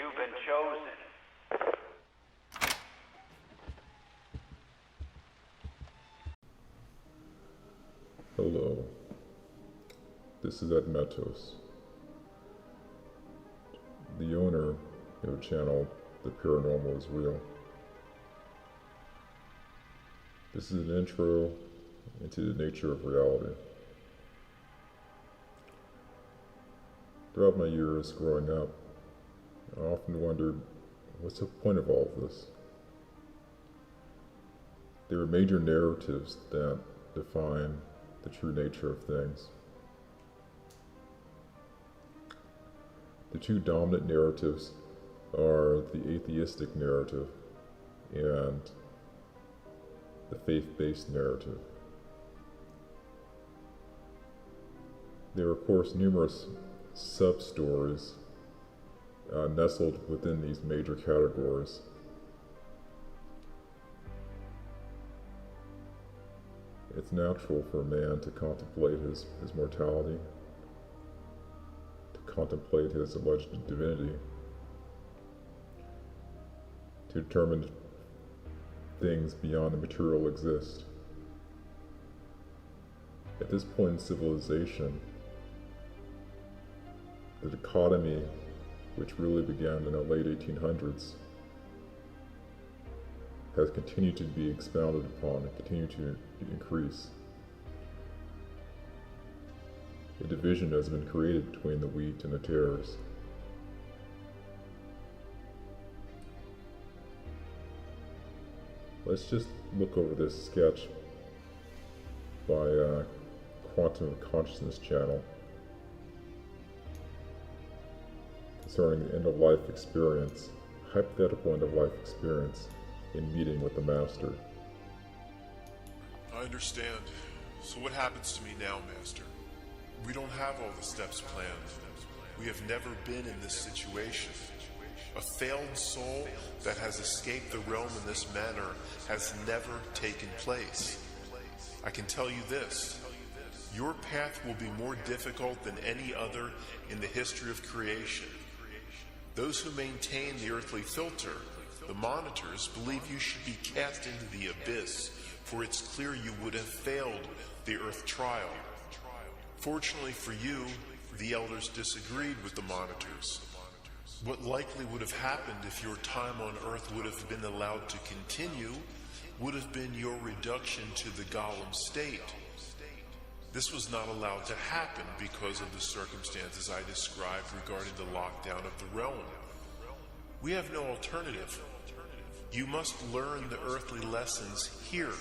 you've been chosen. Hello, this is Ed Metos, the owner of the channel The Paranormal is Real. This is an intro into the nature of reality. Throughout my years growing up, I often wondered, what's the point of all of this? There are major narratives that define the true nature of things. The two dominant narratives are the atheistic narrative and the faith-based narrative. There are, of course, numerous sub-stories nestled within these major categories. It's natural for a man to contemplate his mortality, to contemplate his alleged divinity, to determine things beyond the material exist. At this point in civilization, the dichotomy, which really began in the late 1800s, has continued to be expounded upon and continued to increase. A division has been created between the wheat and the tares. Let's just look over this sketch by Quantum of Consciousness channel concerning the end-of-life experience, hypothetical end-of-life experience in meeting with the Master. I understand. So what happens to me now, Master? We don't have all the steps planned. We have never been in this situation. A failed soul that has escaped the realm in this manner has never taken place. I can tell you this. Your path will be more difficult than any other in the history of creation. Those who maintain the earthly filter, the monitors, believe you should be cast into the abyss, for it's clear you would have failed the earth trial. Fortunately for you, the elders disagreed with the monitors. What likely would have happened if your time on earth would have been allowed to continue would have been your reduction to the golem state. This was not allowed to happen because of the circumstances I described regarding the lockdown of the realm. We have no alternative. You must learn the earthly lessons here.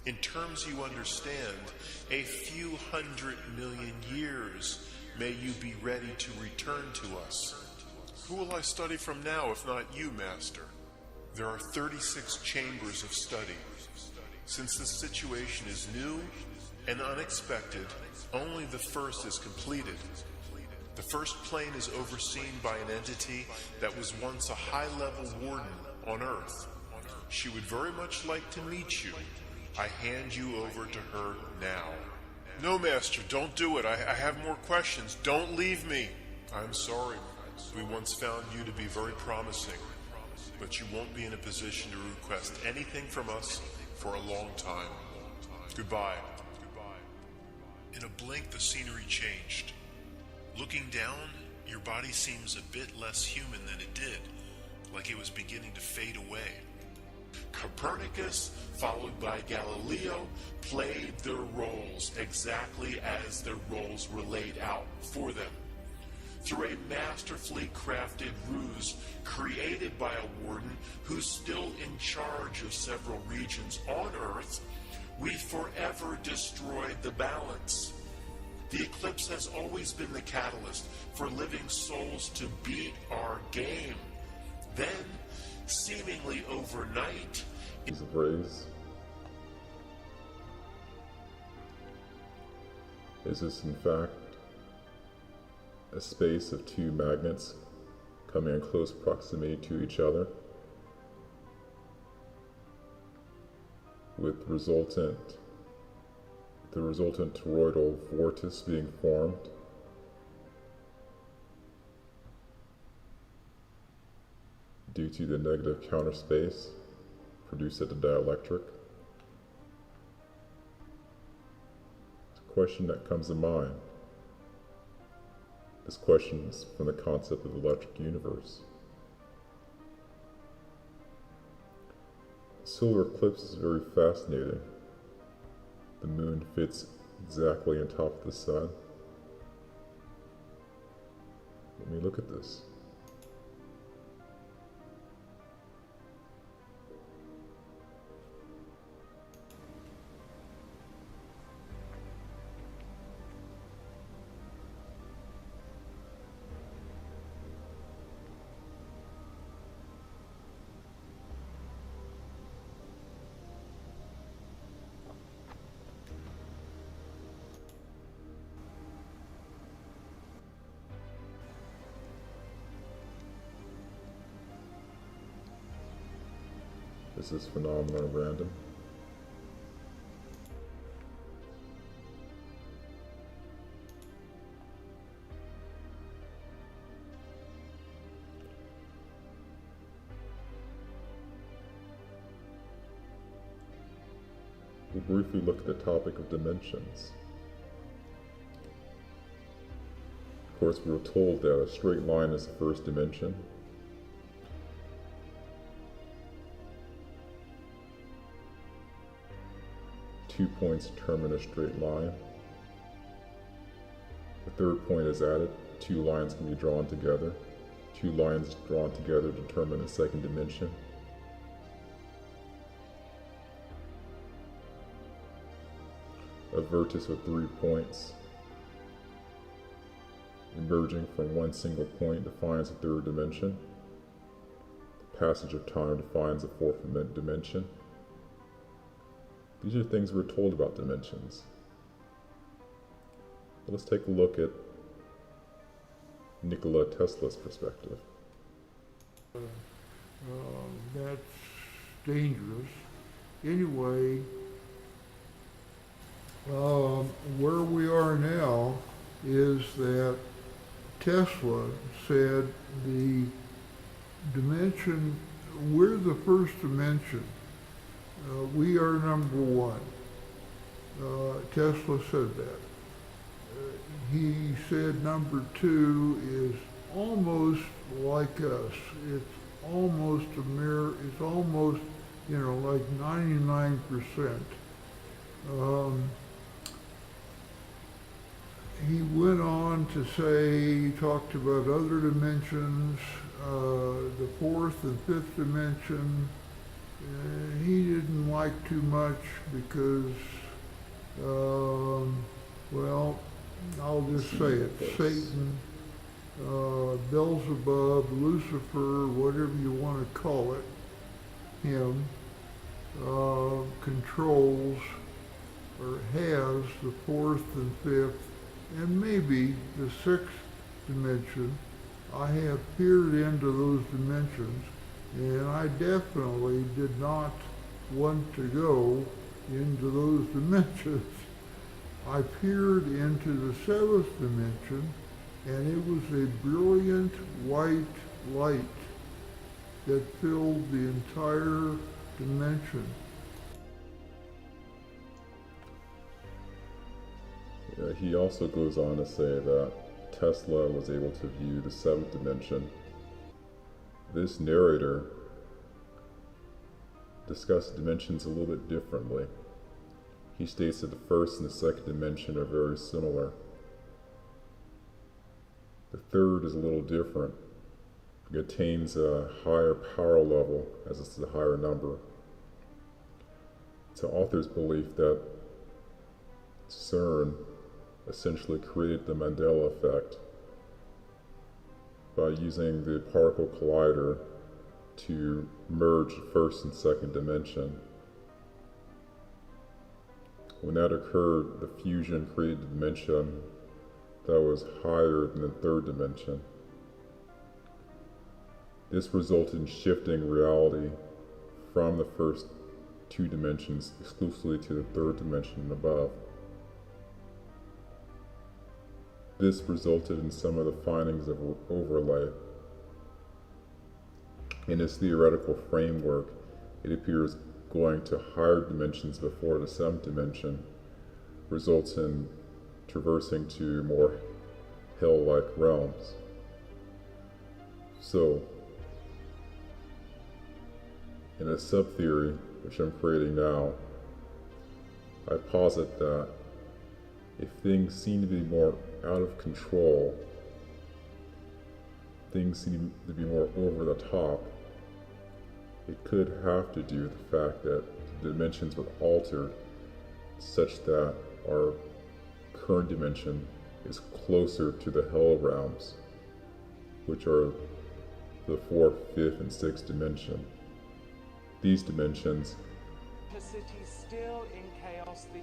In terms you understand, a few 100 million years may you be ready to return to us. Who will I study from now if not you, Master? There are 36 chambers of study. Since the situation is new and unexpected, only the first is completed. The first plane is overseen by an entity that was once a high-level warden on Earth. She would very much like to meet you. I hand you over to her now. No, Master, don't do it. I have more questions. Don't leave me. I'm sorry. We once found you to be very promising, but you won't be in a position to request anything from us for a long time. Goodbye. In a blink, the scenery changed. Looking down, your body seems a bit less human than it did, like it was beginning to fade away. Copernicus, followed by Galileo, played their roles exactly as their roles were laid out for them. Through a masterfully crafted ruse created by a warden who's still in charge of several regions on Earth, we forever destroyed the balance. The eclipse has always been the catalyst for living souls to beat our game. Then, seemingly overnight, Is a phrase. Is this in fact a space of two magnets coming in close proximity to each other, with the resultant toroidal vortice being formed? due to the negative counter space produced at the dielectric. It's a question that comes to mind. This question is from the concept of the electric universe. The solar eclipse is very fascinating. The moon fits exactly on top of the sun. Let me look at this. Is this phenomenon random? We'll briefly look at the topic of dimensions. Of course, we were told that a straight line is the first dimension. Two points determine a straight line. The third point is added. Two lines can be drawn together. Two lines drawn together determine a second dimension. A vertex with 3 points emerging from one single point defines a third dimension. The passage of time defines a fourth dimension. These are things we're told about dimensions. But let's take a look at Nikola Tesla's perspective. That's dangerous. Anyway, where we are now is that Tesla said the dimension, we're the first dimension. We are number one. Tesla said that. He said number two is almost like us. It's almost a mirror. It's almost, like 99%. He went on to say, he talked about other dimensions, the fourth and fifth dimension. He didn't like too much because, well, I'll just say it, Satan, Beelzebub, Lucifer, whatever you want to call it, him, controls or has the fourth and fifth and maybe the sixth dimension. I have peered into those dimensions, and I definitely did not want to go into those dimensions. I peered into the seventh dimension, and it was a brilliant white light that filled the entire dimension. He also goes on to say that Tesla was able to view the seventh dimension. This narrator discussed dimensions a little bit differently. He states that the first and the second dimension are very similar. The third is a little different. It attains a higher power level as it's a higher number. It's the author's belief that CERN essentially created the Mandela Effect by using the particle collider to merge the first and second dimension. When that occurred, the fusion created a dimension that was higher than the third dimension. This resulted in shifting reality from the first two dimensions exclusively to the third dimension and above. This resulted in some of the findings of overlay. In its theoretical framework, it appears going to higher dimensions before the seventh dimension results in traversing to more hell-like realms. So, in a sub-theory, which I'm creating now, I posit that if things seem to be more out of control, things seem to be more over the top, it could have to do with the fact that the dimensions were altered such that our current dimension is closer to the hell realms, which are the fourth, fifth, and sixth dimension. These dimensions, the city's still in chaos, the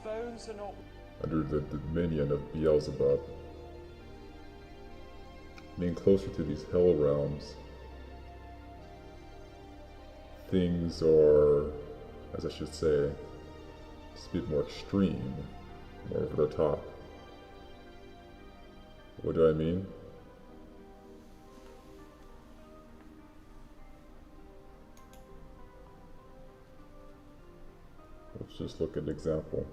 phones are not under the dominion of Beelzebub, being closer to these hell realms, things are, as I should say, just a bit more extreme, more over the top. What do I mean? Let's just look at an example.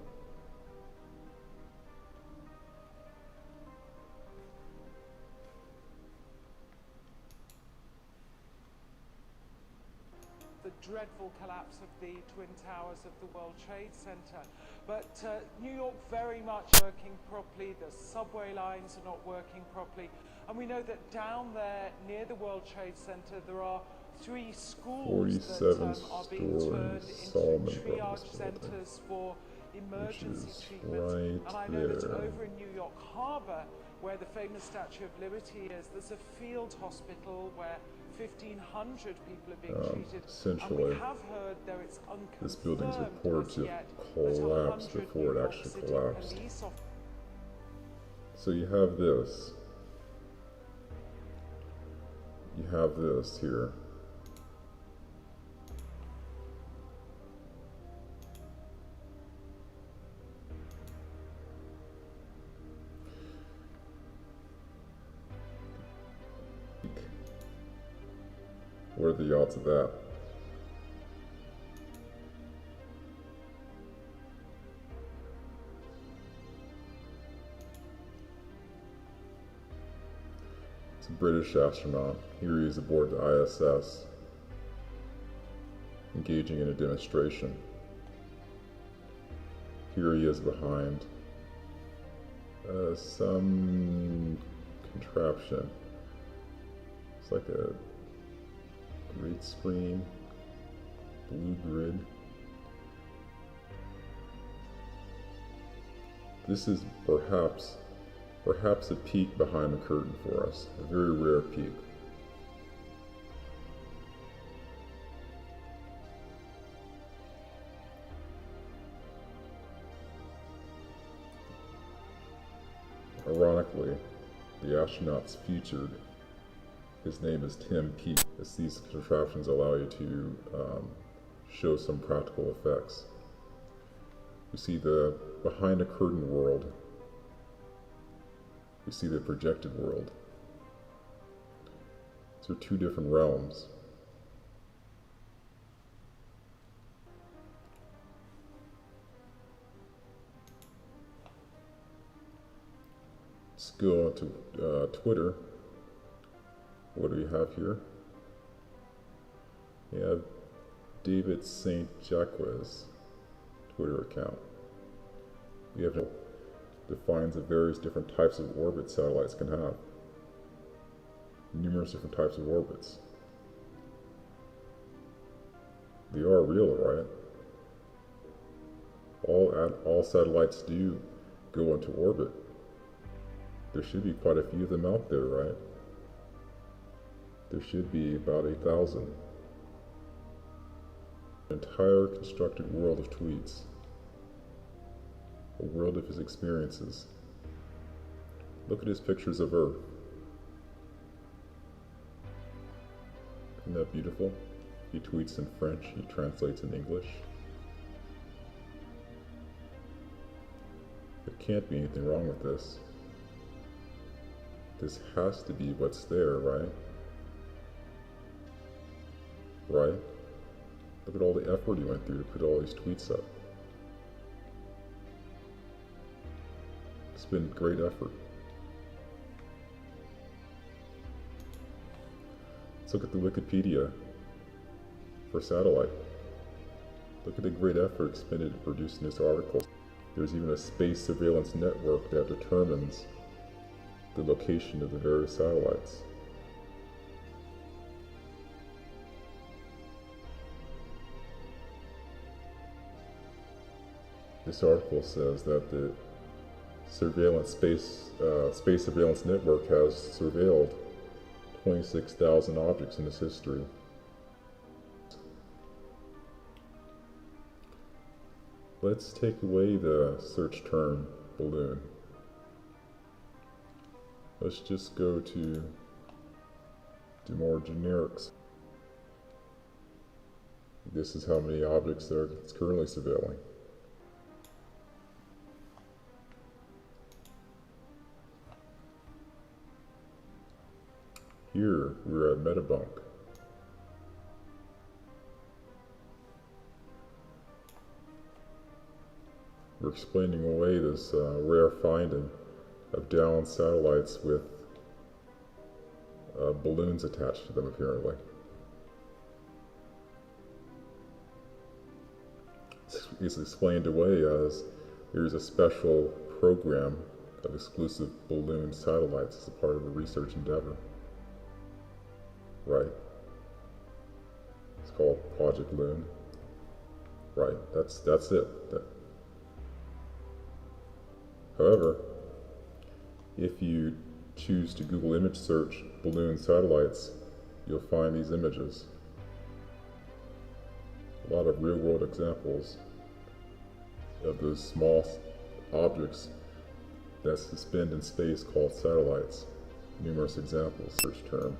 the dreadful collapse of the Twin Towers of the World Trade Center. But New York very much working properly, the subway lines are not working properly. And we know that down there near the World Trade Center there are 3 schools that are being turned into triage centers for emergency treatment. And I know that over in New York Harbor, where the famous Statue of Liberty is, there's a field hospital where 1,500 people are being treated. Essentially, and we have heard, though it's unconfirmed, this building is reported to collapse before it actually collapsed. So you have this. You have this here. What are the odds of that? It's a British astronaut. Here he is aboard the ISS, engaging in a demonstration. Here he is behind some contraption. It's like a great screen, blue grid. This is perhaps a peek behind the curtain for us, a very rare peek. Ironically, the astronaut's featured. His name is Tim Peake, as these contraptions allow you to show some practical effects. We see the behind a curtain world. We see the projected world. These are 2 different realms. Let's go on to Twitter. What do we have here? We have David St. Jacques Twitter account. We have defines the various different types of orbits satellites can have. Numerous different types of orbits. They are real, right? All satellites do go into orbit. There should be quite a few of them out there, right? There should be about 8,000. An entire constructed world of tweets. A world of his experiences. Look at his pictures of Earth. Isn't that beautiful? He tweets in French, he translates in English. There can't be anything wrong with this. This has to be what's there, right? right? Look at all the effort he went through to put all these tweets up. It's been great effort. Let's look at the Wikipedia for satellite. Look at the great effort expended in producing this article. There's even a space surveillance network that determines the location of the various satellites. This article says that the space surveillance network has surveilled 26,000 objects in its history. Let's take away the search term balloon. Let's just go to more generics. This is how many objects it's currently surveilling. Here, we're at Metabunk. We're explaining away this rare finding of downed satellites with balloons attached to them, apparently. It's explained away as there's a special program of exclusive balloon satellites as a part of a research endeavor. Right. It's called Project Loon. Right. That's it. However, if you choose to Google image search balloon satellites, you'll find these images. A lot of real-world examples of those small objects that suspend in space called satellites. Numerous examples. Search term,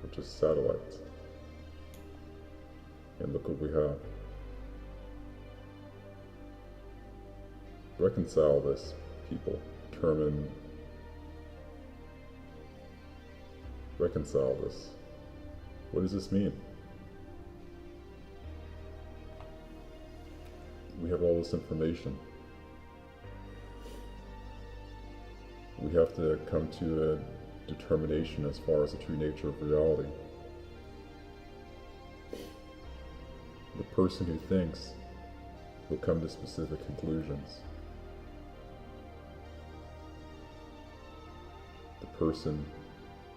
which is satellites. And look what we have. Reconcile this, people. Reconcile this. What does this mean? We have all this information. We have to come to a determination as far as the true nature of reality. The person who thinks will come to specific conclusions. The person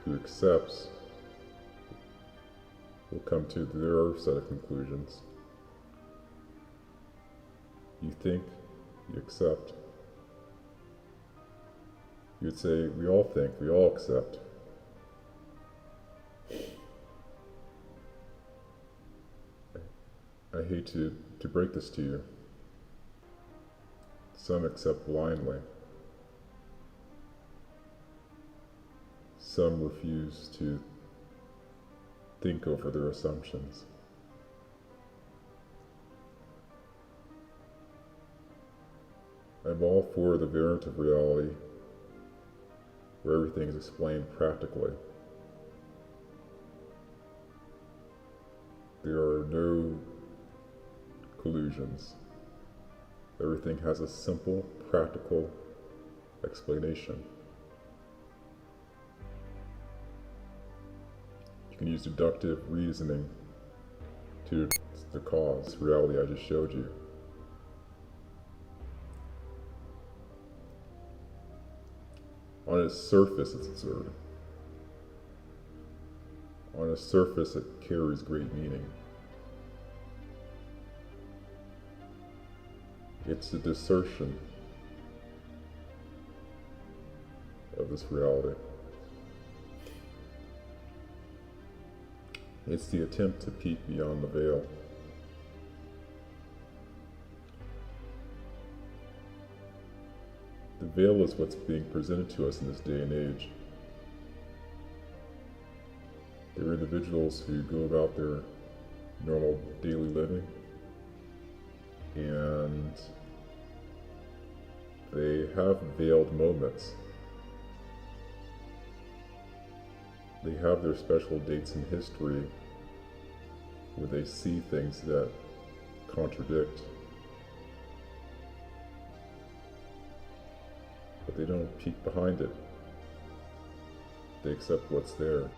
who accepts will come to their set of conclusions. You think, you accept. You would say, we all think, we all accept. I hate to break this to you. Some accept blindly. Some refuse to think over their assumptions. I'm all for the variant of reality, where everything is explained practically. There are no collusions. Everything has a simple, practical explanation. You can use deductive reasoning to the cause, reality I just showed you. On its surface, it's absurd. On its surface, it carries great meaning. It's a distortion of this reality. It's the attempt to peek beyond the veil. The veil is what's being presented to us in this day and age. There are individuals who go about their normal daily living and they have veiled moments. They have their special dates in history where they see things that contradict, but they don't peek behind it. They accept what's there.